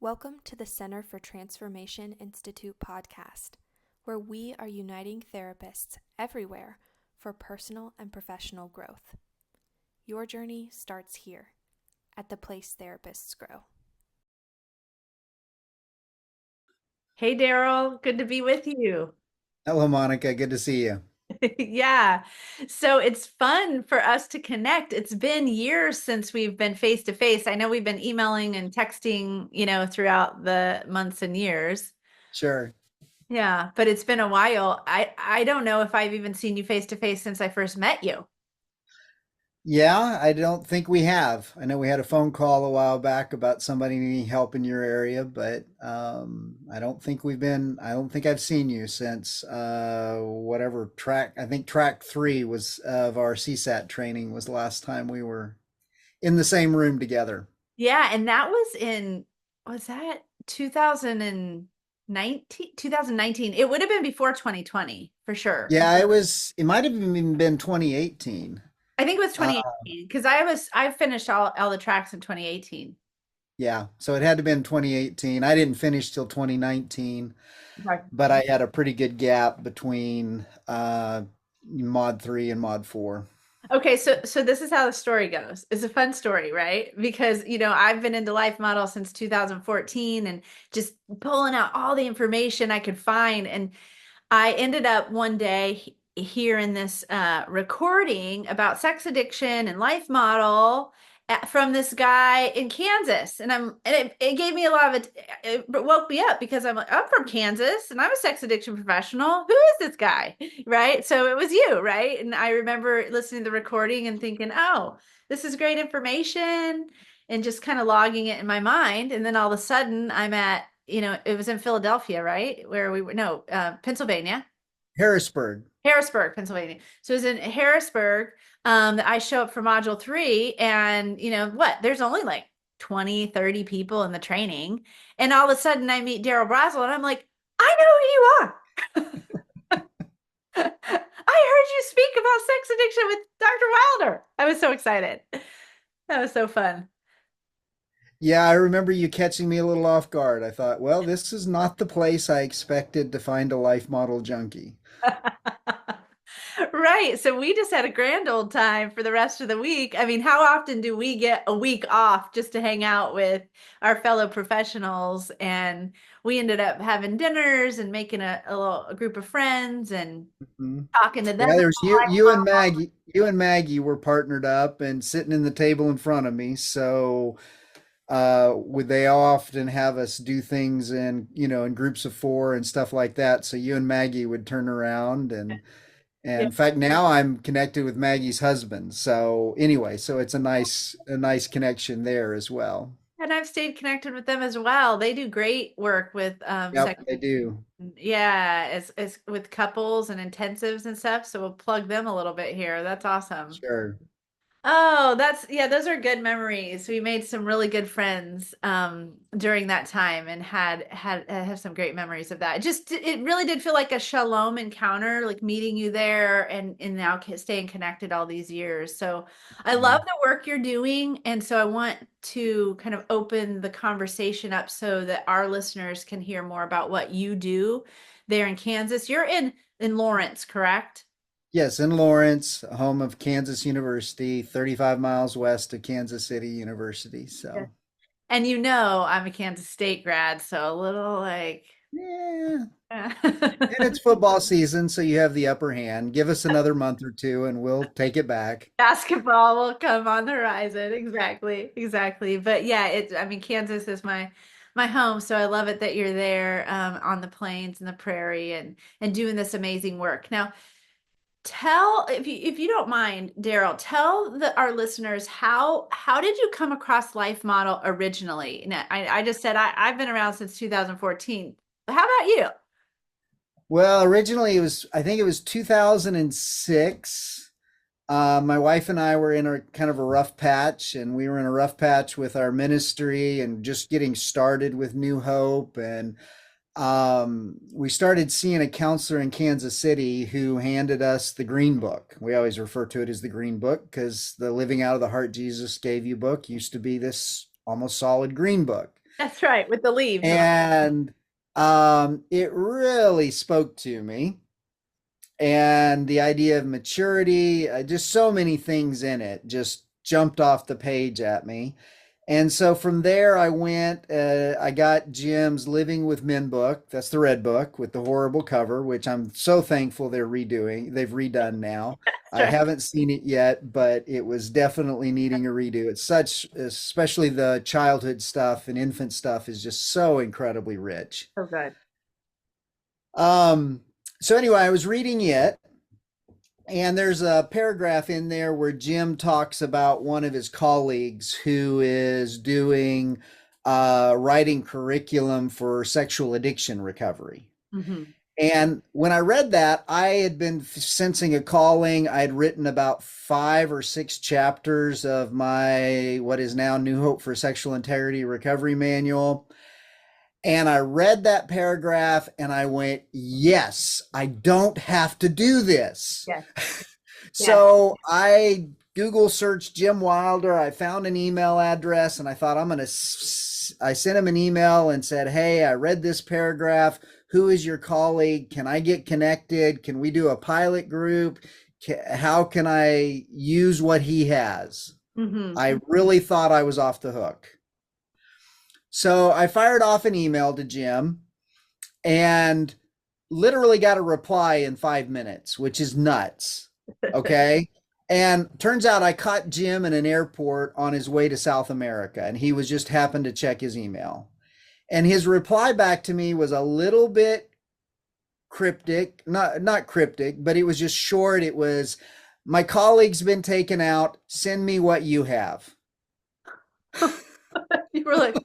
Welcome to the Center for Transformation Institute podcast, where we are uniting therapists everywhere for personal and professional growth. Your journey starts here, at the place therapists grow. Hey, Daryl, good to be with you. Hello, Monica. Good to see you. Yeah. So it's fun for us to connect. It's been years since we've been face to face. I know we've been emailing and texting, throughout the months and years. Sure. Yeah, but it's been a while. I don't know if I've even seen you face to face since I first met you. Yeah, I don't think we have. I know we had a phone call a while back about somebody needing help in your area, but I don't think I've seen you since whatever track, I think track three was of our CSAT training was the last time we were in the same room together. Yeah, and was that 2019? 2019. It would have been before 2020 for sure. Yeah, it might have even been 2018. I think it was Uh, 2018 because I finished all the tracks in 2018. yeah, so it had to have been 2018. I didn't finish till 2019. Right. But I had a pretty good gap between mod 3 and mod 4. Okay, so this is how the story goes. It's a fun story, right? Because I've been into life model since 2014 and just pulling out all the information I could find. And I ended up one day hearing this recording about sex addiction and life model from this guy in Kansas, and it gave me a lot of it woke me up because I'm from Kansas and I'm a sex addiction professional. Who is this guy, right? So it was you, right? And I remember listening to the recording and thinking, oh, this is great information, and just kind of logging it in my mind. And then all of a sudden, I'm at it was in Philadelphia, right? Where we were, no, Pennsylvania. Harrisburg. Harrisburg, Pennsylvania. So it was in Harrisburg. I show up for module 3, and there's only like 20, 30 people in the training. And all of a sudden I meet Daryl Brazel and I'm like, I know who you are. I heard you speak about sex addiction with Dr. Wilder. I was so excited. That was so fun. Yeah, I remember you catching me a little off guard. I thought, well, this is not the place I expected to find a life model junkie. Right. So we just had a grand old time for the rest of the week. I mean, how often do we get a week off just to hang out with our fellow professionals? And we ended up having dinners and making a group of friends and Mhm. talking to them. Yeah, there's you and Maggie. You and Maggie were partnered up and sitting in the table in front of me. So would they often have us do things in groups of four and stuff like that. So you and Maggie would turn around and Yeah. in fact now I'm connected with Maggie's husband. So anyway, so it's a nice connection there as well. And I've stayed connected with them as well. They do great work with Yep, they do. yeah, as with couples and intensives and stuff. So we'll plug them a little bit here. That's awesome. Sure. Oh, yeah, those are good memories. We made some really good friends during that time and have some great memories of that. It really did feel like a shalom encounter, like meeting you there and now staying connected all these years. So I love Mhm. the work you're doing, and so I want to kind of open the conversation up so that our listeners can hear more about what you do there in Kansas. You're in Lawrence, correct? Yes, in Lawrence, home of Kansas University, 35 miles west of Kansas City University. So, And I'm a Kansas State grad, so a little like yeah. And it's football season, so you have the upper hand. Give us another month or two and we'll take it back. basketball will come on the horizon. Exactly, exactly. But yeah, I mean, Kansas is my home, so I love it that you're there on the plains and the prairie and doing this amazing work. Now, tell if you don't mind, Daryl, tell our listeners how did you come across Life Model originally? Now, I just said I've been around since 2014. How about you? Well, originally I think it was 2006. My wife and I were in a kind of a rough patch, and we were in a rough patch with our ministry and just getting started with New Hope. And we started seeing a counselor in Kansas City who handed us the Green Book. We always refer to it as the Green Book because the Living Out of the Heart Jesus Gave You book used to be this almost solid Green Book. That's right, with the leaves on. And it really spoke to me. And the idea of maturity, just so many things in it just jumped off the page at me. And so from there, I got Jim's Living with Men book. That's the red book with the horrible cover, which I'm so thankful they've redone now. That's I right. haven't seen it yet, but it was definitely needing a redo. Especially the childhood stuff and infant stuff is just so incredibly rich. So good. Um, so anyway, I was reading it, and there's a paragraph in there where Jim talks about one of his colleagues who is doing writing curriculum for sexual addiction recovery. Hmm. And when I read that, I had been sensing a calling. I had written about 5 or 6 chapters of my what is now New Hope for Sexual Integrity Recovery Manual. And I read that paragraph and I went, yes, I don't have to do this. Yes. Yes. So I Google searched Jim Wilder. I found an email address and I thought I sent him an email and said, hey, I read this paragraph. Who is your colleague? Can I get connected? Can we do a pilot group? How can I use what he has? Hmm. I really thought I was off the hook. So I fired off an email to Jim and literally got a reply in 5 minutes, which is nuts. Okay. And turns out I caught Jim in an airport on his way to South America, and he was just happened to check his email. And his reply back to me was a little bit cryptic, not cryptic, but it was just short. It was, my colleague's been taken out. Send me what you have. You were like,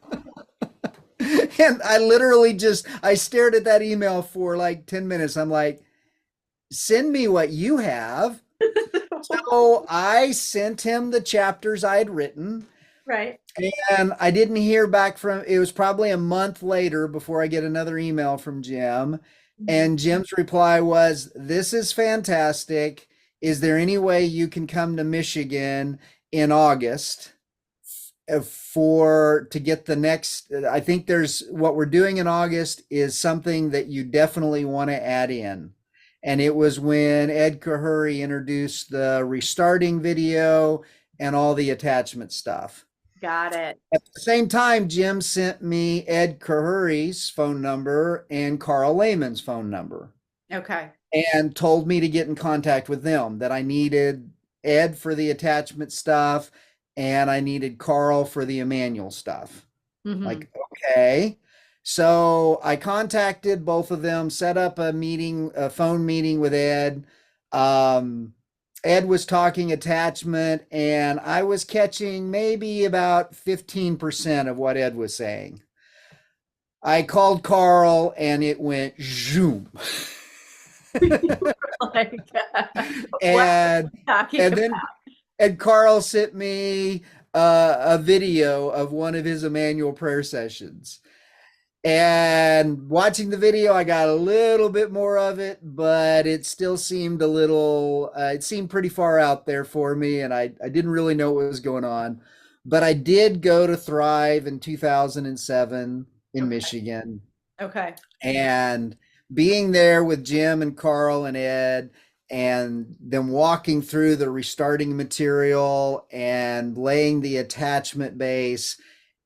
And I stared at that email for like 10 minutes. I'm like, send me what you have. So I sent him the chapters I had written. right. And I didn't hear back from, it was probably a month later before I get another email from Jim. Mhm. And Jim's reply was, this is fantastic. Is there any way you can come to Michigan in August to get the next? I think there's what we're doing in August is something that you definitely want to add in. And it was when Ed Kahuri introduced the restarting video and all the attachment stuff. Got it. At the same time, Jim sent me Ed Kahuri's phone number and Carl Lehman's phone number Okay. and told me to get in contact with them, that I needed Ed for the attachment stuff and I needed Carl for the Emmanuel stuff. Hmm. Like, okay. So I contacted both of them, set up a phone meeting with Ed. Ed was talking attachment, and I was catching maybe about 15% of what Ed was saying. I called Carl, and it went zoom. Like, what are and you talking and about? then and Carl sent me a video of one of his Emmanuel prayer sessions. And watching the video, I got a little bit more of it, but it still seemed it seemed pretty far out there for me, and I didn't really know what was going on. But I did go to Thrive in 2007 in Okay. Michigan, Okay. and being there with Jim and Carl and Ed, and them walking through the restarting material and laying the attachment base,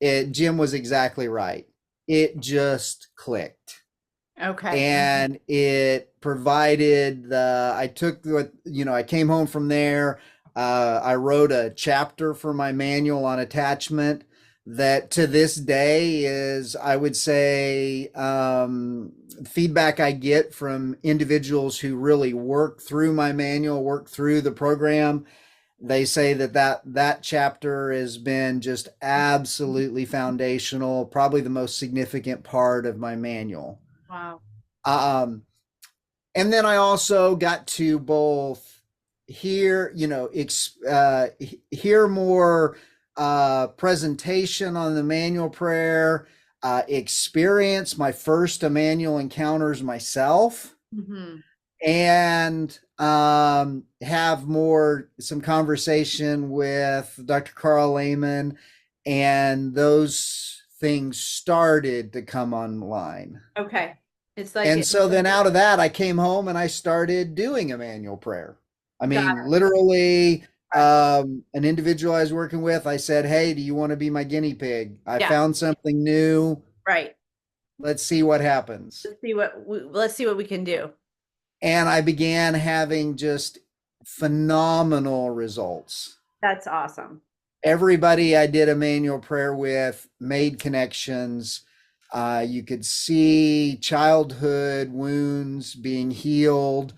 Jim was exactly right. It just clicked. Okay. And it provided I came home from there. I wrote a chapter for my manual on attachment that to this day is, I would say, feedback I get from individuals who really work through my manual, work through the program. They say that chapter has been just absolutely foundational, probably the most significant part of my manual. Wow. Um, and then I also got to both hear more presentation on the manual prayer, experience my first Emmanuel encounters myself, Hmm. and have some conversation with Dr. Carl Lehman and those things started to come online. Okay. It's like And it so then out of that, I came home and I started doing a manual prayer. I got mean, literally, it. an individual I was working with, I said, "Hey, do you want to be my guinea pig? I Yeah, found something new. right. Let's see what happens." Let's see what we can do. And I began having just phenomenal results. That's awesome. Everybody I did a manual prayer with made connections. You could see childhood wounds being healed.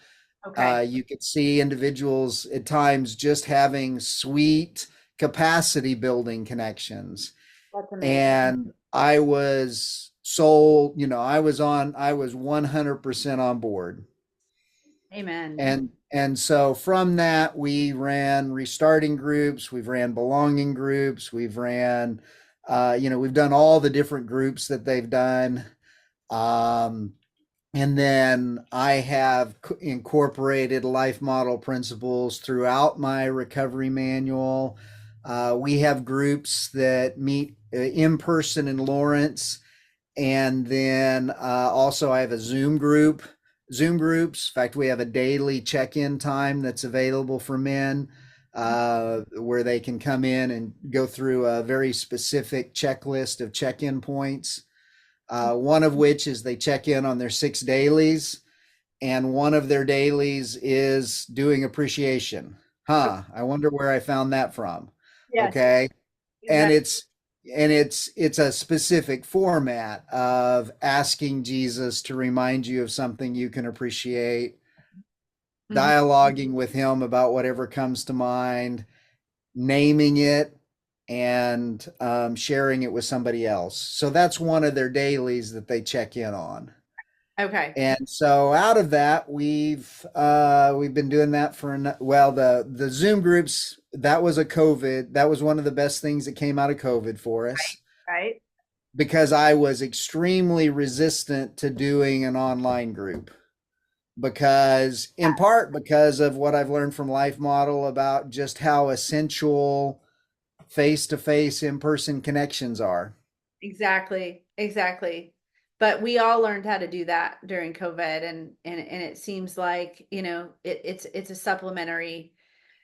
Okay. You could see individuals at times just having sweet capacity building connections. That's amazing. And I was sold, I was 100% on board. Amen. And so from that we ran restarting groups, we've ran belonging groups, we've done all the different groups that they've done. Um, and then I have incorporated life model principles throughout my recovery manual. We have groups that meet in person in Lawrence. And then also I have a Zoom groups. In fact, we have a daily check-in time that's available for men where they can come in and go through a very specific checklist of check-in points. One of which is they check in on their 6 dailies, and one of their dailies is doing appreciation. I wonder where I found that from. Yes, Okay. And exactly. it's a specific format of asking Jesus to remind you of something you can appreciate, Mhm. dialoguing with him about whatever comes to mind, naming it, and sharing it with somebody else. So that's one of their dailies that they check in on. Okay. And so out of that, we've been doing that for the Zoom groups. That was a COVID. That was one of the best things that came out of COVID for us Right. because I was extremely resistant to doing an online group because in part because of what I've learned from Life Model about just how essential face-to-face in-person connections are. Exactly. Exactly. But we all learned how to do that during COVID, and it seems like, it's a supplementary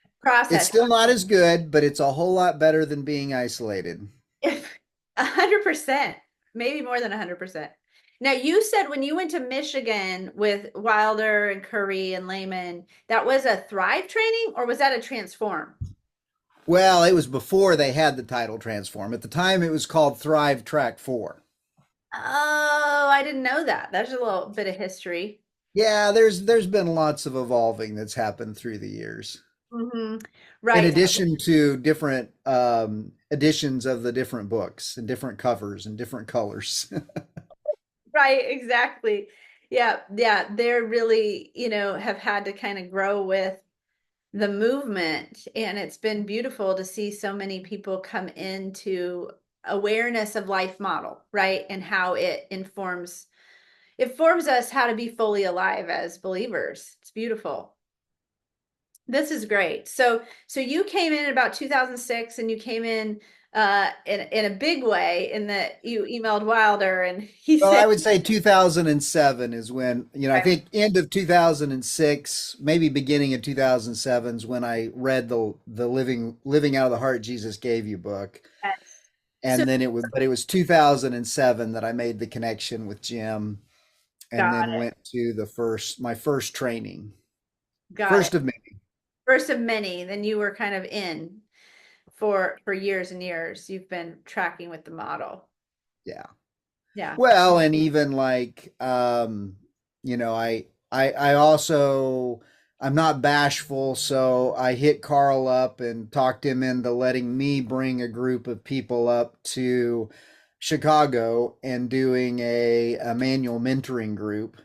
It's process. still not as good, but it's a whole lot better than being isolated. If 100%, maybe more than 100%. Now, you said when you went to Michigan with Wilder and Curry and Lehman, that was a Thrive training, or was that a Transform? Well, it was before they had the title Transform. At the time, it was called Thrive Track 4. Oh, I didn't know that. There's a little bit of history. Yeah, there's been lots of evolving that's happened through the years. Hmm. In Right. addition to different editions of the different books and different covers and different colors. Right. Exactly. Yeah. Yeah. They're really, have had to kind of grow with the movement. And it's been beautiful to see so many people come into awareness of life model, right? And how it forms us how to be fully alive as believers. It's beautiful. This is great. So you came in about 2006, and you came in a big way, in that you emailed Wilder and he Well, said, I would say 2007 is when, I think end of 2006, maybe beginning of 2007 is when I read the Living Out of the Heart Jesus Gave You book. yes. So And then it was 2007 that I made the connection with Jim and got then it. went to my first training. Got it. First of many. First of many, then you were kind of in for years and years. You've been tracking with the model. Yeah. Yeah. Well, and even like you know, I also I'm not bashful, so I hit Carl up and talked him into letting me bring a group of people up to Chicago and doing a manual mentoring group.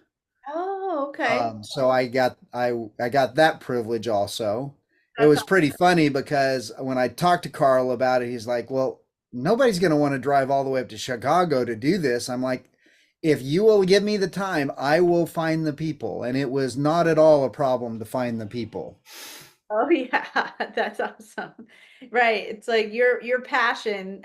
Oh, okay. So I got that privilege also. It That's was pretty funny because when I talked to Carl about it, he's like, "Well, nobody's going to want to drive all the way up to Chicago to do this." I'm like, "If you will give me the time, I will find the people." And it was not at all a problem to find the people. Oh yeah, that's awesome. Right. It's like your passion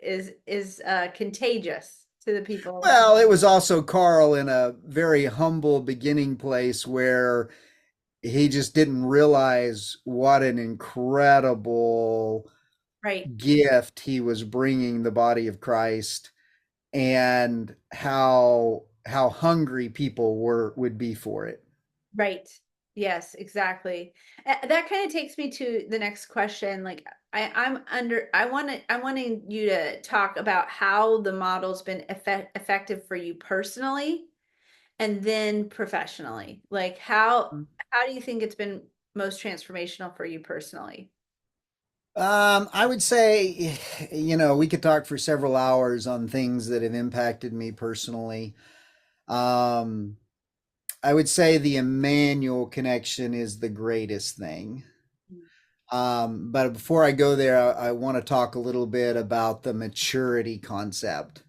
is contagious to the people. Well, it was also Carl in a very humble beginning place where he just didn't realize what an incredible Right. gift he was bringing the body of Christ, and how hungry people were would be for it. Right. Yes, exactly. That kind of takes me to the next question. Like I'm wanting you to talk about how the model's been effective for you personally and then professionally. Like how do you think it's been most transformational for you personally? I would say, we could talk for several hours on things that have impacted me personally. Um, I would say the Emmanuel connection is the greatest thing. But before I go there, I want to talk a little bit about the maturity concept.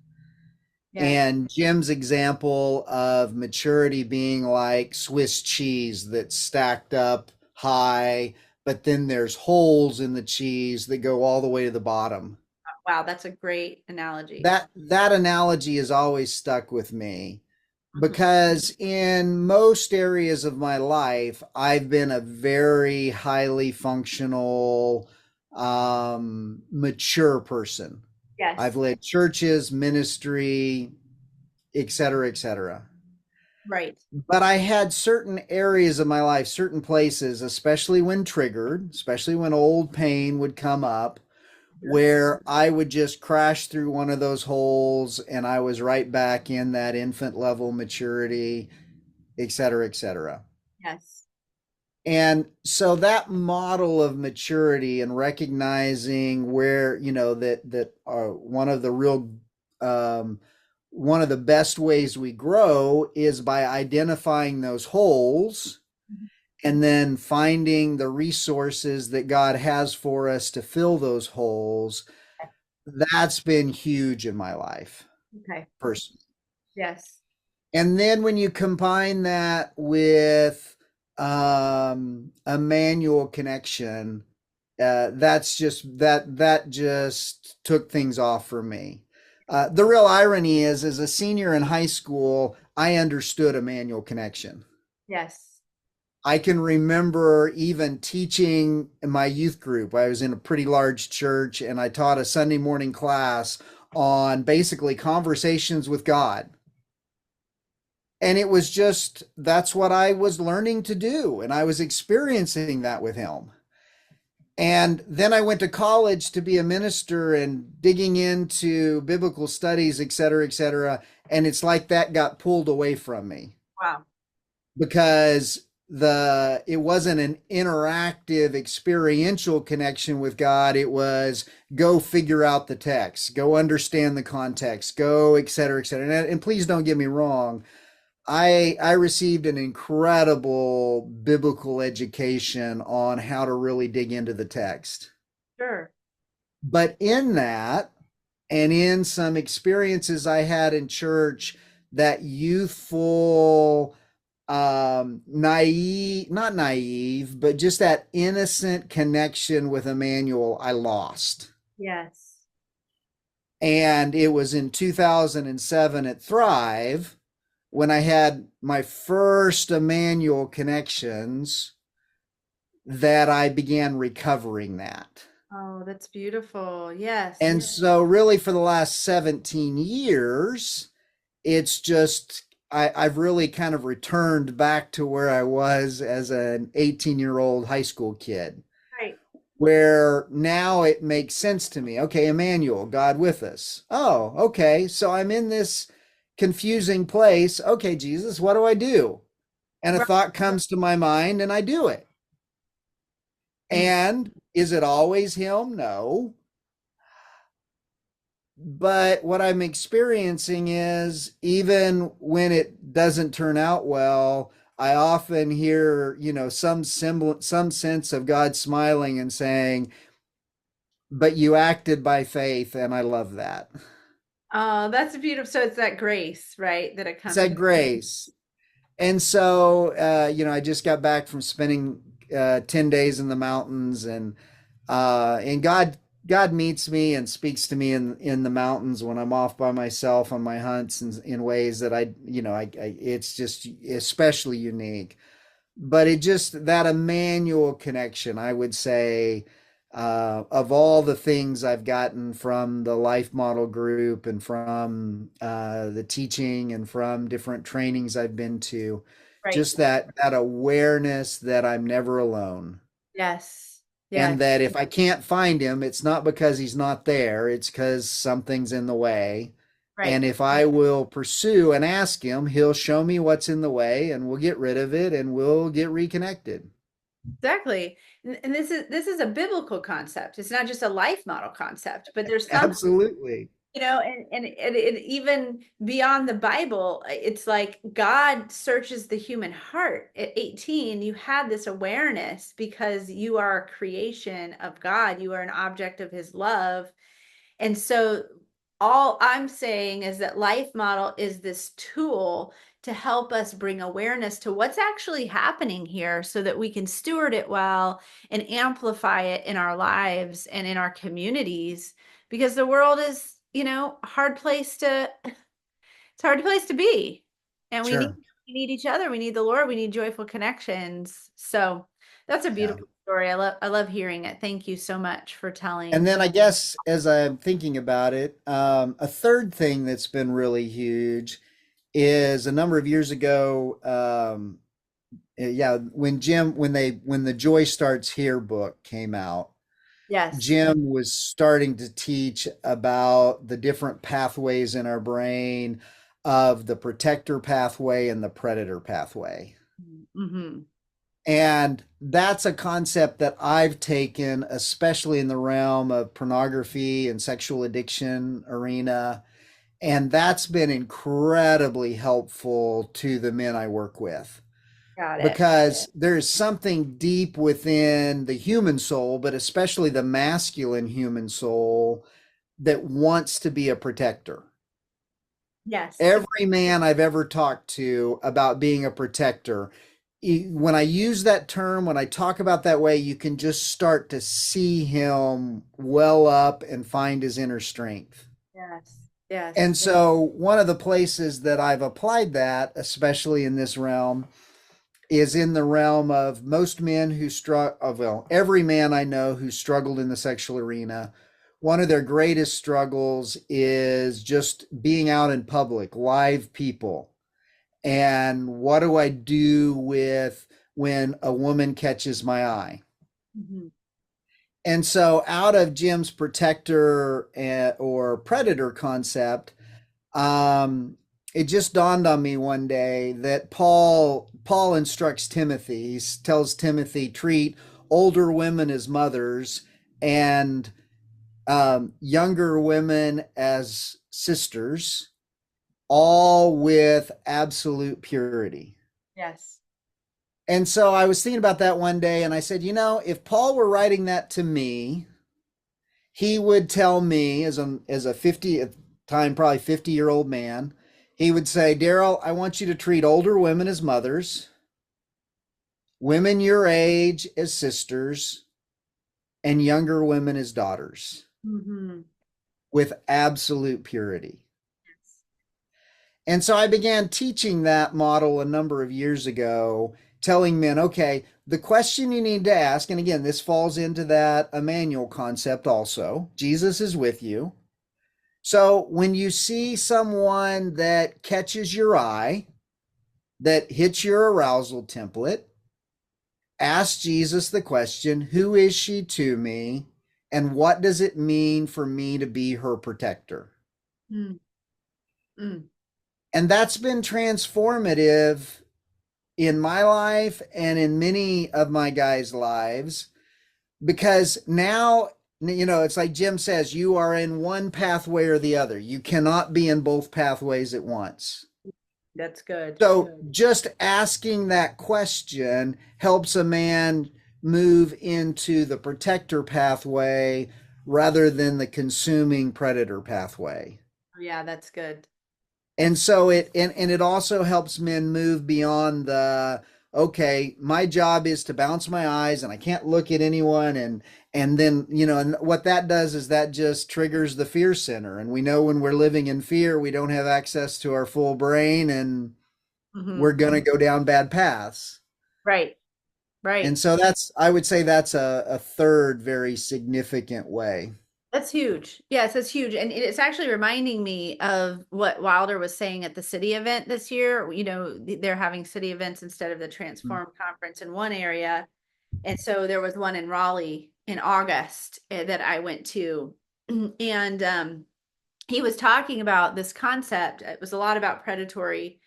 Yes. And Jim's example of maturity being like Swiss cheese that's stacked up high, but then there's holes in the cheese that go all the way to the bottom. Wow, that's a great analogy. That analogy has always stuck with me Mhm. because in most areas of my life, I've been a very highly functional, mature person. I've Yes. led churches, ministry, et cetera, et cetera. Right. But I had certain areas of my life, certain places, especially when triggered, especially when old pain would come up, Mhm. where I would just crash through one of those holes and I was right back in that infant level maturity, et cetera, et cetera. Yes. And so that model of maturity and recognizing where, that are um, one of the best ways we grow is by identifying those holes Mhm. and then finding the resources that God has for us to fill those holes. That's been huge in my life Okay. personally. Yes. And then when you combine that with a manual connection, that just took things off for me. The real irony is, as a senior in high school, I understood a manual connection. Yes. I can remember even teaching in my youth group. I was in a pretty large church and I taught a Sunday morning class on basically conversations with God. And it was just, that's what I was learning to do. And I was experiencing that with him. And then I went to college to be a minister and digging into biblical studies, et cetera, et cetera. And it's like that got pulled away from me Wow. because it wasn't an interactive experiential connection with God. It was go figure out the text, go understand the context, go, et cetera, et cetera. And please don't get me wrong. I received an incredible biblical education on how to really dig into the text. Sure. But in that, and in some experiences I had in church, that youthful, naive, not naive, but just that innocent connection with Emmanuel, I lost. Yes. And it was in 2007 at Thrive when I had my first Emmanuel connections that I began recovering that. Oh, that's beautiful. Yes. And so, really, for the last 17 years, it's just, I've really kind of returned back to where I was as an 18-year-old high school kid, Right. where now it makes sense to me. Okay, Emmanuel, God with us. Oh, okay. So I'm in this confusing place. Okay, Jesus, what do I do? And a Right. thought comes to my mind and I do it. Mm. And is it always him? No. But what I'm experiencing is even when it doesn't turn out well, I often hear, some semblance, some sense of God smiling and saying, but you acted by faith. And I love that. Oh, that's beautiful. So it's that grace, right? That it It's comes. that grace. And so, I just got back from spending 10 days in the mountains, and God meets me and speaks to me in the mountains when I'm off by myself on my hunts, and in ways that it's just especially unique. But it just that Emmanuel connection, I would say, of all the things I've gotten from the Life Model Group and from the teaching and from different trainings I've been to, Right. just that awareness that I'm never alone. Yes. And Yes. that if I can't find him, it's not because he's not there, it's because something's in the way. Right. And if I will pursue and ask him, he'll show me what's in the way and we'll get rid of it and we'll get reconnected. Exactly. And this is a biblical concept. It's not just a life model concept, but there's some, Absolutely. and even beyond the Bible, it's like God searches the human heart. At 18, you had this awareness because you are a creation of God. You are an object of his love. And so all I'm saying is that life model is this tool to help us bring awareness to what's actually happening here so that we can steward it well and amplify it in our lives and in our communities, because the world is, a hard place to it's a hard place to be. And Sure. we need each other. We need the Lord. We need joyful connections. So that's a Yeah. beautiful story. I love hearing it. Thank you so much for And telling. then I guess as I'm thinking about it, a third thing that's been really huge is a number of years ago. Yeah, when the Joy Starts Here book came out, Yes. Jim was starting to teach about the different pathways in our brain of the protector pathway and the predator pathway. Mm-hmm. And that's a concept that I've taken, especially in the realm of pornography and sexual addiction arena. And that's been incredibly helpful to the men I work with Got it. because there is something deep within the human soul, but especially the masculine human soul, that wants to be a protector. Yes. Every man I've ever talked to about being a protector, when I use that term, when I talk about that way, you can just start to see him well up and find his inner strength. Yes. Yes. And so, one of the places that I've applied that, especially in this realm, is in the realm of most men who struggle, well, every man I know who struggled in the sexual arena. One of their greatest struggles is just being out in public, live people. And what do I do with when a woman catches my eye? Mm-hmm. And so, out of Jim's protector or predator concept, um, it just dawned on me one day that Paul instructs Timothy. He tells Timothy, treat older women as mothers and younger women as sisters, all with absolute purity. Yes. And so I was thinking about that one day, and I said, if Paul were writing that to me, he would tell me as a 50 at the time, probably 50-year-old man, he would say, Daryl, I want you to treat older women as mothers, women your age as sisters, and younger women as daughters Mm-hmm. with absolute purity. And so I began teaching that model a number of years ago, telling men, okay, the question you need to ask, and again, this falls into that Emmanuel concept also. Jesus is with you. So when you see someone that catches your eye, that hits your arousal template, ask Jesus the question, who is she to me? And what does it mean for me to be her protector? Mm-hmm. And that's been transformative in my life and in many of my guys' lives, because now, it's like Jim says, you are in one pathway or the other. You cannot be in both pathways at once. That's good. So just asking that question helps a man move into the protector pathway rather than the consuming predator pathway. Yeah, that's good. And so and it also helps men move beyond the, okay, my job is to bounce my eyes and I can't look at anyone, and then, and what that does is that just triggers the fear center, and we know when we're living in fear, we don't have access to our full brain, and Hmm. we're going to go down bad paths. Right. And Right. so I would say that's a third very significant way. That's huge. Yes, that's huge. And it's actually reminding me of what Wilder was saying at the city event this year. They're having city events instead of the Transform conference in one area. And so there was one in Raleigh in August that I went to. And he was talking about this concept. It was a lot about predatory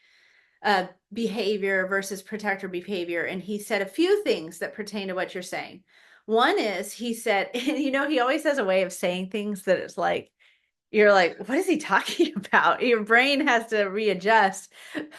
behavior versus protector behavior. And he said a few things that pertain to what you're saying. One is, he said, he always has a way of saying things that it's like, you're like, what is he talking about? Your brain has to readjust.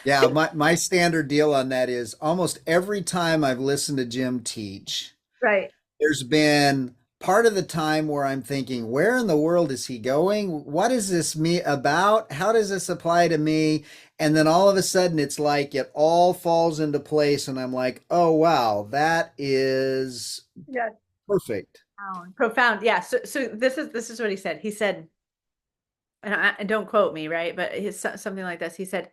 Yeah, my standard deal on that is almost every time I've listened to Jim teach, Right. there's been part of the time where I'm thinking, where in the world is he going? What is this me about? How does this apply to me? And then all of a sudden it's like it all falls into place and I'm like, oh wow, that is Yeah. perfect. Profound. Yeah. So this is what he said. He said, and don't quote me, right? But he's something like this. He said,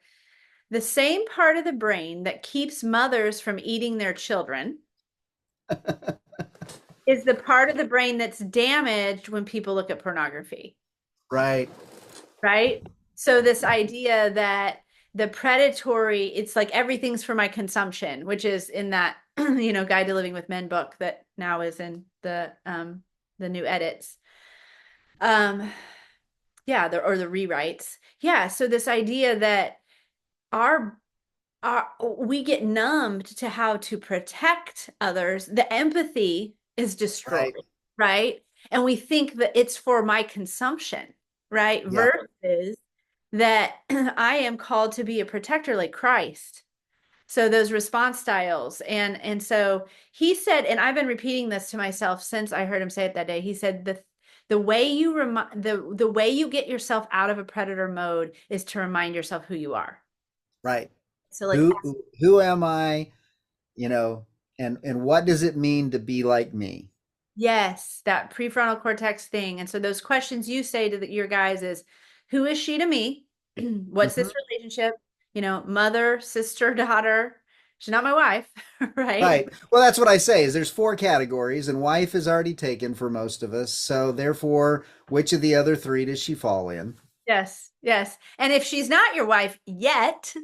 the same part of the brain that keeps mothers from eating their children is the part of the brain that's damaged when people look at pornography, Right. right? So this idea that the predatory, it's like everything's for my consumption, which is in that Guide to Living with Men book that now is in the new edits. Um yeah, or the rewrites. Yeah, so this idea that our we get numbed to how to protect others. The empathy is Right. destroyed, right? And we think that it's for my consumption, right? Yeah. Versus that I am called to be a protector like Christ. So those response styles, and so he said, and I've been repeating this to myself since I heard him say it that day. He said the way you the way you get yourself out of a predator mode is to remind yourself who you are. Right. So like, Who am I? You know, and what does it mean to be like me? yes, that prefrontal cortex thing. And so those questions you say to your guys is, who is she to me? What's Mhm. this relationship? Mother, sister, daughter. She's not my wife, right? Right. Well, that's what I say is there's four categories, and wife is already taken for most of us. So therefore, which of the other three does she fall in? Yes, yes. And if she's not your wife yet,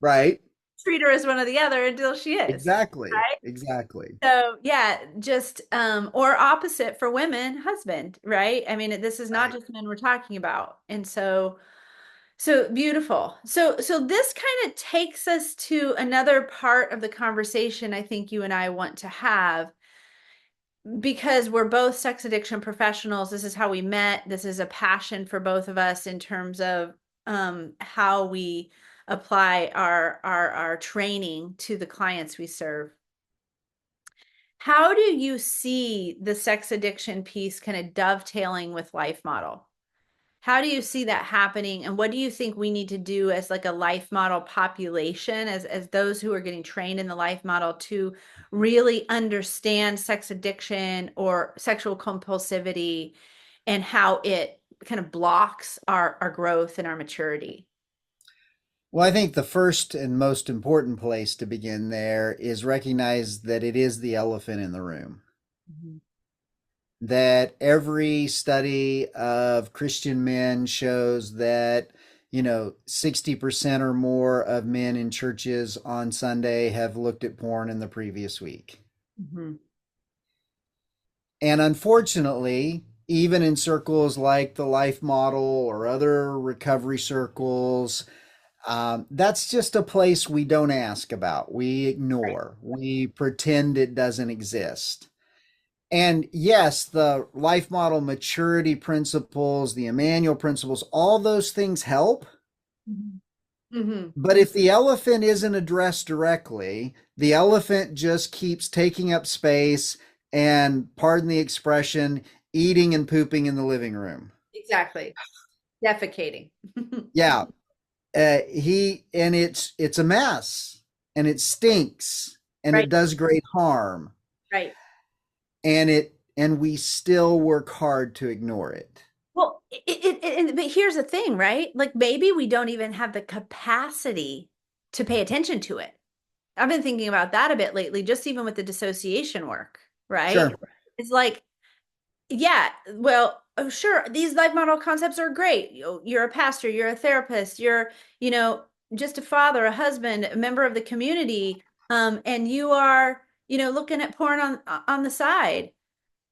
Right. treat her as one or the other until she is. Exactly. Right. Exactly. So yeah, just or opposite for women, husband, right? I mean, this is not Right. just men we're talking about. And so beautiful. So this kind of takes us to another part of the conversation I think you and I want to have, because we're both sex addiction professionals. This is how we met. This is a passion for both of us in terms of how we apply our training to the clients we serve. How do you see the sex addiction piece kind of dovetailing with life model? How do you see that happening? And what do you think we need to do as like a life model population, as those who are getting trained in the life model to really understand sex addiction or sexual compulsivity and how it kind of blocks our growth and our maturity? Well, I think the first and most important place to begin there is recognize that it is the elephant in the room. Mhm. That every study of Christian men shows that, 60% or more of men in churches on Sunday have looked at porn in the previous week. Mhm. And unfortunately, even in circles like the Life Model or other recovery circles, that's just a place we don't ask about. We Right. ignore. We pretend it doesn't exist. And yes, the life model maturity principles, the Emmanuel principles, all those things help. Mhm. Mhm. But if the elephant isn't addressed directly, the elephant just keeps taking up space and, pardon the expression, eating and pooping in the living room. Exactly. Defecating. Yeah. It's a mess, and it stinks, and Right. it does great harm, Right. and we still work hard to ignore it. Well, but here's the thing, right? Like maybe we don't even have the capacity to pay attention to it. I've been thinking about that a bit lately, just even with the dissociation work, right? Sure. It's like, yeah, well, oh, sure, these life model concepts are great. You're a pastor, you're a therapist, you're, you know, just a father, a husband, a member of the community, and you are, looking at porn on the side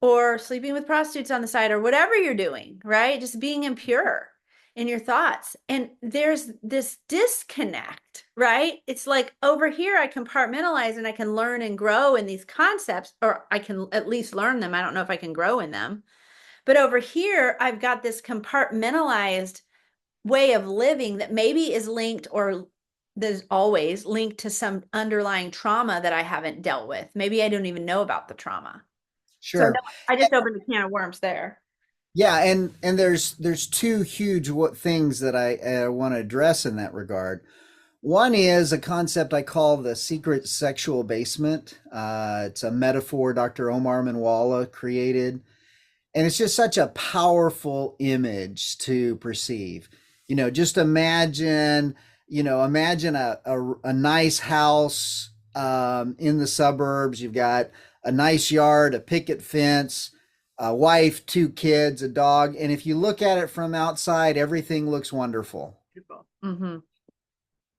or sleeping with prostitutes on the side or whatever you're doing, right? Just being impure in your thoughts. And there's this disconnect, right? It's like over here, I compartmentalize and I can learn and grow in these concepts, or I can at least learn them. I don't know if I can grow in them. But over here, I've got this compartmentalized way of living that maybe is linked or there's always linked to some underlying trauma that I haven't dealt with. Maybe I don't even know about the trauma. So I know Sure. I just opened a can of worms there. Yeah, and there's two huge things that I want to address in that regard. One is a concept I call the secret sexual basement. It's a metaphor Dr. Omar Minwalla created, and it's just such a powerful image to perceive. Just imagine a nice house in the suburbs. You've got a nice yard, a picket fence, a wife, two kids, a dog. And if you look at it from outside, everything looks wonderful. Mm-hmm.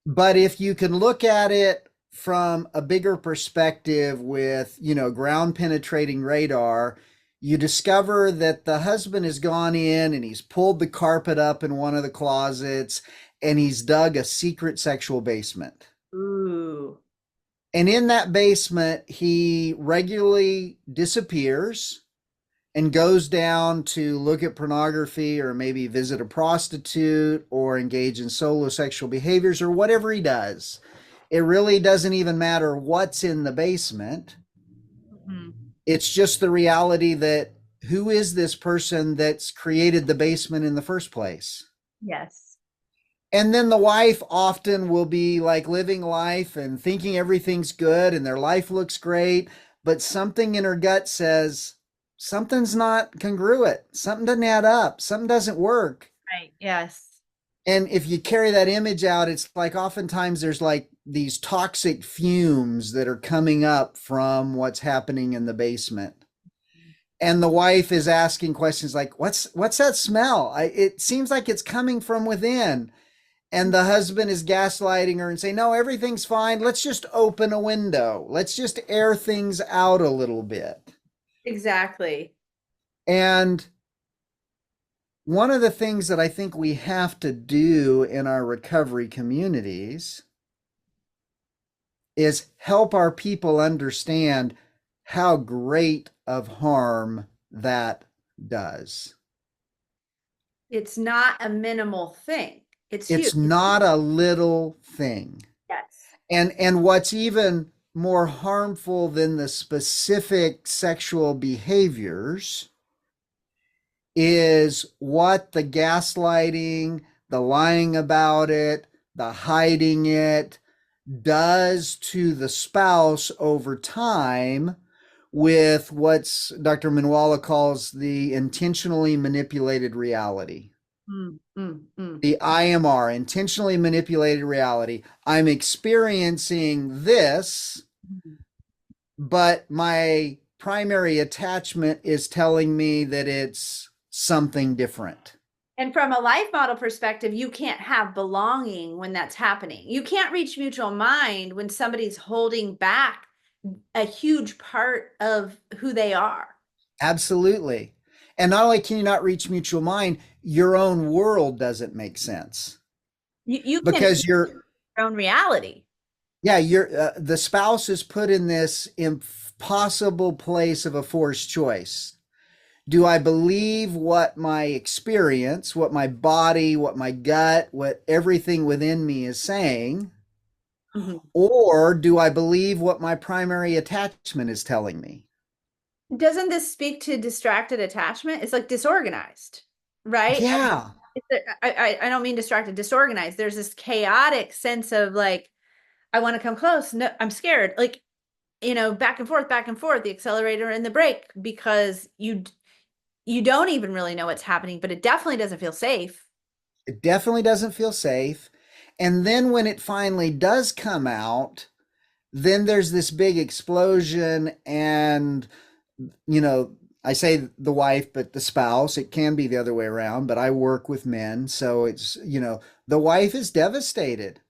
But if you can look at it from a bigger perspective with, ground penetrating radar, you discover that the husband has gone in and he's pulled the carpet up in one of the closets and he's dug a secret sexual basement. Ooh. And in that basement, he regularly disappears and goes down to look at pornography or maybe visit a prostitute or engage in solo sexual behaviors or whatever he does. It really doesn't even matter what's in the basement. Mm-hmm. It's just the reality that who is this person that's created the basement in the first place? Yes. And then the wife often will be like living life and thinking everything's good and their life looks great, but something in her gut says something's not congruent. Something doesn't add up. Something doesn't work. Right. Yes. And if you carry that image out, it's like oftentimes there's like these toxic fumes that are coming up from what's happening in the basement. And the wife is asking questions like, what's that smell? It seems like it's coming from within. And the husband is gaslighting her and saying, no, everything's fine. Let's just open a window. Let's just air things out a little bit. Exactly. And one of the things that I think we have to do in our recovery communities is help our people understand how great of harm that does. It's not a minimal thing. It's huge. It's not a little thing. Yes. And what's even more harmful than the specific sexual behaviors is what the gaslighting, the lying about it, the hiding it does to the spouse over time with what's Dr. Minwalla calls the intentionally manipulated reality. The IMR, intentionally manipulated reality. I'm experiencing this, but my primary attachment is telling me that it's something different. And from a life model perspective, you can't have belonging when that's happening. You can't reach mutual mind when somebody's holding back a huge part of who they are. Absolutely. And not only can you not reach mutual mind, your own world doesn't make sense. You because can't you're your own reality. Yeah, you're the spouse is put in this impossible place of a forced choice. Do I believe what my experience, what my body, what my gut, what everything within me is saying? Mm-hmm. Or do I believe what my primary attachment is telling me? Doesn't this speak to distracted attachment? It's like disorganized, right? Yeah. I don't mean distracted, disorganized. There's this chaotic sense of like, I want to come close. No, I'm scared. Like, back and forth, the accelerator and the brake, because you don't even really know what's happening, but it definitely doesn't feel safe. It definitely doesn't feel safe. And then when it finally does come out, then there's this big explosion. And, you know, I say the wife, but the spouse, it can be the other way around, but I work with men. So it's, the wife is devastated.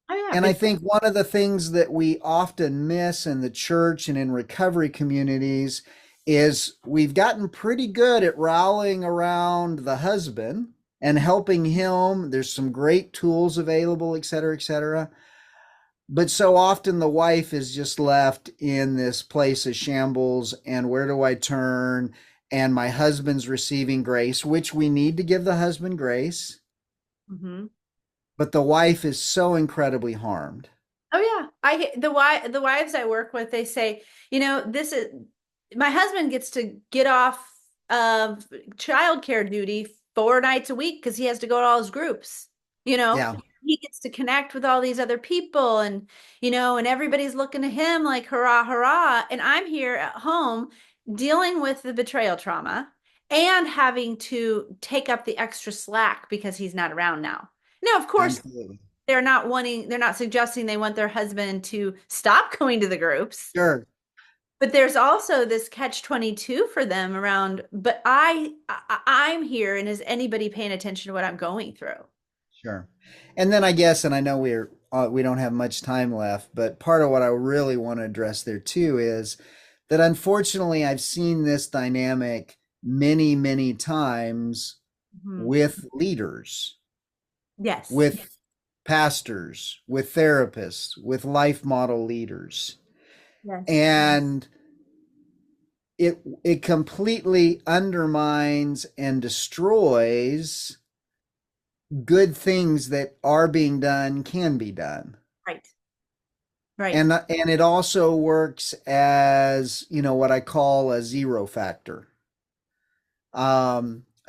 Oh yeah, And I but think one of the things that we often miss in the church and in recovery communities is we've gotten pretty good at rallying around the husband and helping him. There's some great tools available, et cetera, et cetera. But so often the wife is just left in this place of shambles, and where do I turn? And my husband's receiving grace, which we need to give the husband grace, Mhm. but the wife is so incredibly harmed. Oh yeah. The wives I work with, they say, this is my husband gets to get off of childcare duty 4 nights a week because he has to go to all his groups. You know, Yeah, he gets to connect with all these other people, and everybody's looking to him like hurrah, hurrah. And I'm here at home dealing with the betrayal trauma and having to take up the extra slack because he's not around now. Now, of course, absolutely. they're not suggesting they want their husband to stop going to the groups, Sure, but there's also this catch 22 for them around, but I'm here, and is anybody paying attention to what I'm going through? sure. And then I guess, and I know we don't have much time left, but part of what I really want to address there too is that unfortunately I've seen this dynamic many, many times Mhm. with leaders, Yes. with pastors, with therapists, with life model leaders. Yes. And it completely undermines and destroys good things that are being done, can be done. Right. Right. And it also works as, what I call a zero factor. A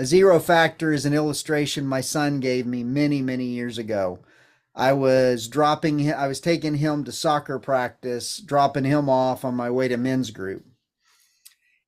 zero factor is an illustration my son gave me many, many years ago. I was taking him to soccer practice, dropping him off on my way to men's group.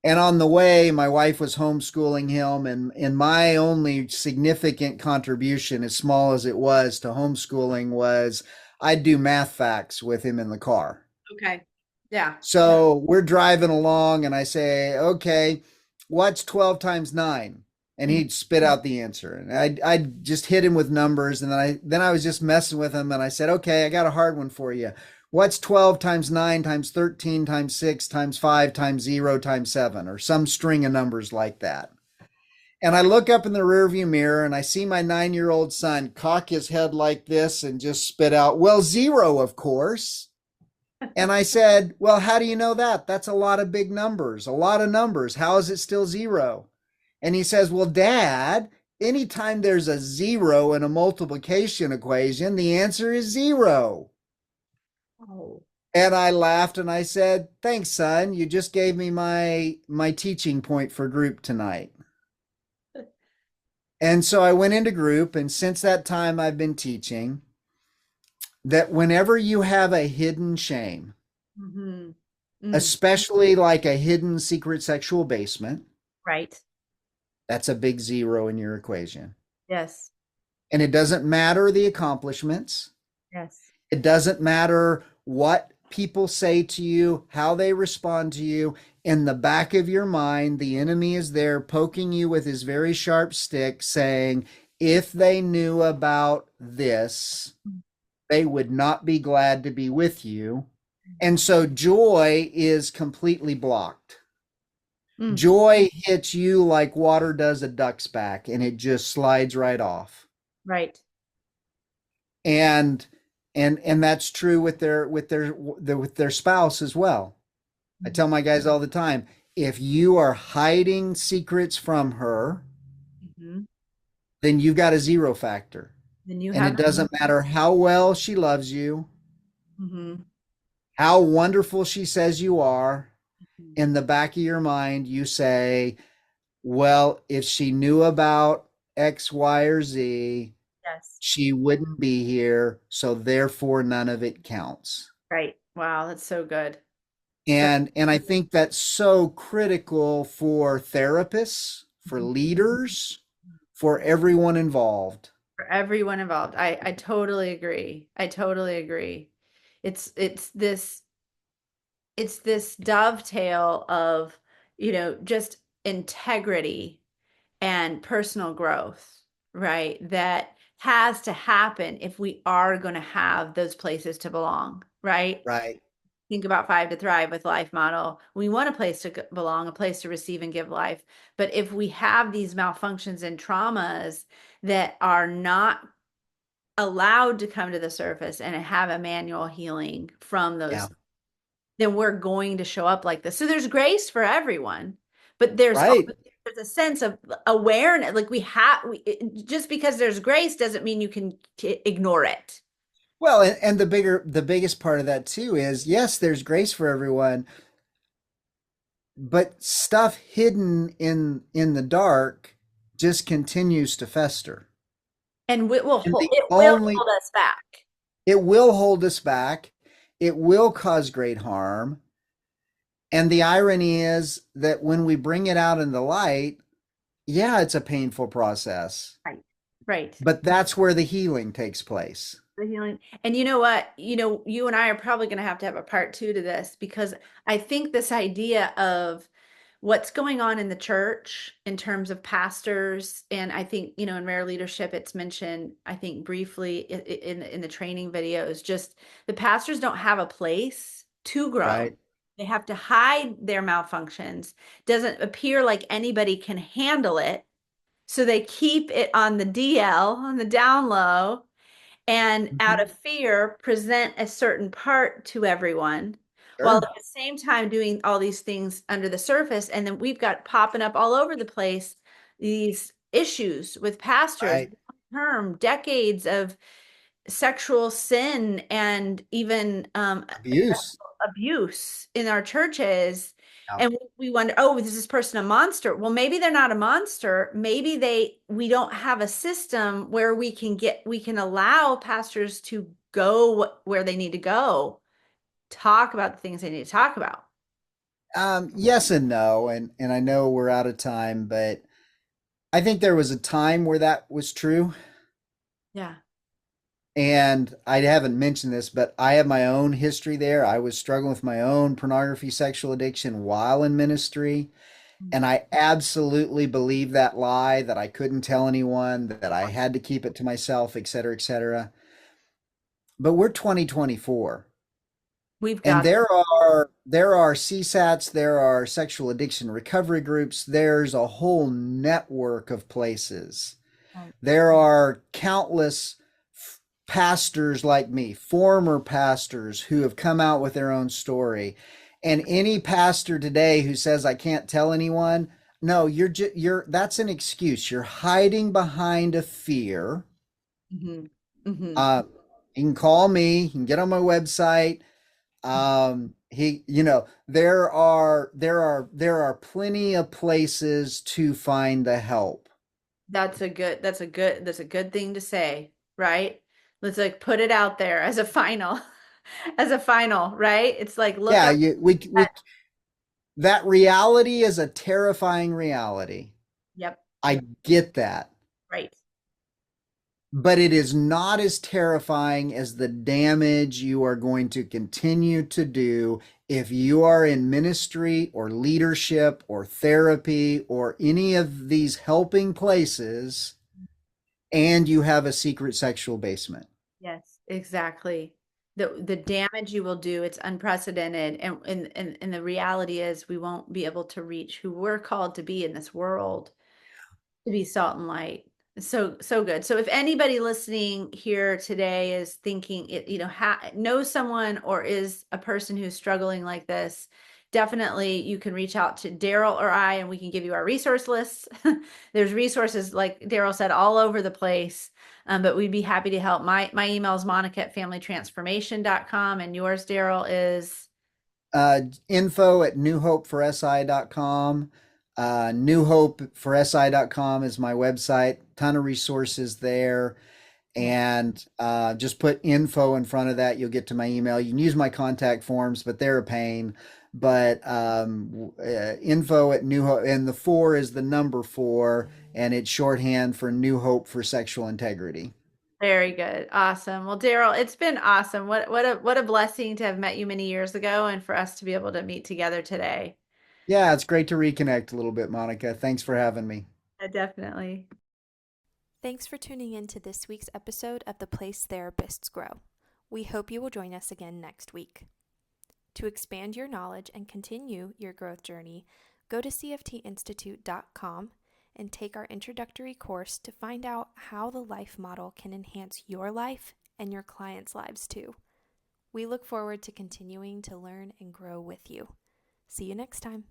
And on the way, my wife was homeschooling him, and my only significant contribution, as small as it was, to homeschooling was I'd do math facts with him in the car. Okay. Yeah. So we're driving along, and I say, okay, what's 12 times 9? And Mhm. he'd spit out the answer. And I'd just hit him with numbers. And then I was just messing with him. And I said, okay, I got a hard one for you. What's 12 times 9 times 13 times 6 times 5 times 0 times 7? Or some string of numbers like that. And I look up in the rearview mirror and I see my 9-year-old son cock his head like this and just spit out, well, 0, of course. And I said, well, how do you know that? That's a lot of big numbers, a lot of numbers. How is it still 0? And he says, well, Dad, anytime there's a 0 in a multiplication equation, the answer is 0. Oh. And I laughed and I said, thanks, son. You just gave me my teaching point for group tonight. And so I went into group, and since that time I've been teaching that whenever you have a hidden shame, Mm-hmm. Mm. especially like a hidden secret sexual basement, Right. that's a big 0 in your equation. Yes. And it doesn't matter the accomplishments. Yes. It doesn't matter what people say to you, how they respond to you. In the back of your mind, the enemy is there poking you with his very sharp stick, saying, if they knew about this, they would not be glad to be with you. And so joy is completely blocked. Mm. Joy hits you like water does a duck's back, and it just slides right off. Right. And and that's true with their spouse as well. I tell my guys all the time, if you are hiding secrets from her, Mm-hmm. then you've got a 0 factor. Then you And it have. doesn't matter how well she loves you, Mm-hmm. how wonderful she says you are. Mm-hmm. In the back of your mind, you say, well, if she knew about X, Y, or Z, Yes. she wouldn't be here. So therefore, none of it counts. Right. Wow, that's so good. So And I think that's so critical for therapists, for leaders, for everyone involved. for everyone involved. I totally agree. I totally agree. It's this dovetail of, just integrity and personal growth, right? That has to happen if we are going to have those places to belong, right? Right. Think about Five to Thrive with Life Model. We want a place to belong, a place to receive and give life. But if we have these malfunctions and traumas that are not allowed to come to the surface and have a manual healing from Yeah. those, then we're going to show up like this. So there's grace for everyone, but Right. there's a sense of awareness. Like just because there's grace doesn't mean you can ignore it. Well, and the biggest part of that too is yes, there's grace for everyone, but stuff hidden in the dark just continues to fester. And And the it will only hold us back. it will hold us back. It will cause great harm. And the irony is that when we bring it out in the light, yeah, it's a painful process, Right. Right. but that's where the healing takes place. The healing. And you know what? You and I are probably going to have a part two to this, because I think this idea of what's going on in the church in terms of pastors, and I think, in Rare Leadership, it's mentioned, I think briefly in the training videos, just the pastors don't have a place to grow. Right. They have to hide their malfunctions. Doesn't appear like anybody can handle it. So they keep it on the DL, on the down low, and out Mhm. of fear present a certain part to everyone, while at Sure. the same time doing all these things under the surface. And then we've got popping up all over the place these issues with pastors, Right. term decades of sexual sin and even Abuse. abuse in our churches. Yeah. And we wonder, oh, is this person a monster? Well, maybe they're not a monster. Maybe we don't have a system where we can allow pastors to go where they need to go, talk about the things they need to talk about. Yes and no, and I know we're out of time, but I think there was a time where that was true. Yeah. And I haven't mentioned this, but I have my own history there. I was struggling with my own pornography sexual addiction while in ministry. And I absolutely believe that lie that I couldn't tell anyone, that I had to keep it to myself, et cetera, et cetera. But we're 2024. We've And got there are CSATs, there are sexual addiction recovery groups, there's a whole network of places. Right. There are countless pastors like me, former pastors who have come out with their own story. And any pastor today who says I can't tell anyone, no, you're that's an excuse. You're hiding behind a fear. Mhm. Mhm. Uh, you can call me, you can get on my website. There are plenty of places to find the help. That's a good thing to say, right? Let's like put it out there as a final, as a final, right? It's like look Yeah, up. we that reality is a terrifying reality. Yep, I get that. right. But it is not as terrifying as the damage you are going to continue to do if you are in ministry or leadership or therapy or any of these helping places and you have a secret sexual basement. Yes, exactly. The damage you will do, it's unprecedented. And the reality is we won't be able to reach who we're called to be in this world, to be salt and light. So good. So if anybody listening here today is thinking it, knows someone or is a person who's struggling like this, definitely you can reach out to Daryl or I, and we can give you our resource lists. There's resources, like Daryl said, all over the place. But we'd be happy to help. My email is monica@familytransformation.com, and yours, Daryl, is Info at newhopeforsi.com. newhopeforsi.com is my website. Ton of resources there. And just put info in front of that. You'll get to my email. You can use my contact forms, but they're a pain. But info at New Hope, and the four is the number four, and it's shorthand for New Hope for Sexual Integrity. Very good. Awesome. Well, Daryl, it's been awesome. What a blessing to have met you many years ago and for us to be able to meet together today. Yeah, it's great to reconnect a little bit, Monica. Thanks for having me. Definitely. Thanks for tuning in to this week's episode of The Place Therapists Grow. We hope you will join us again next week. To expand your knowledge and continue your growth journey, go to cftinstitute.com and take our introductory course to find out how the life model can enhance your life and your clients' lives too. We look forward to continuing to learn and grow with you. See you next time.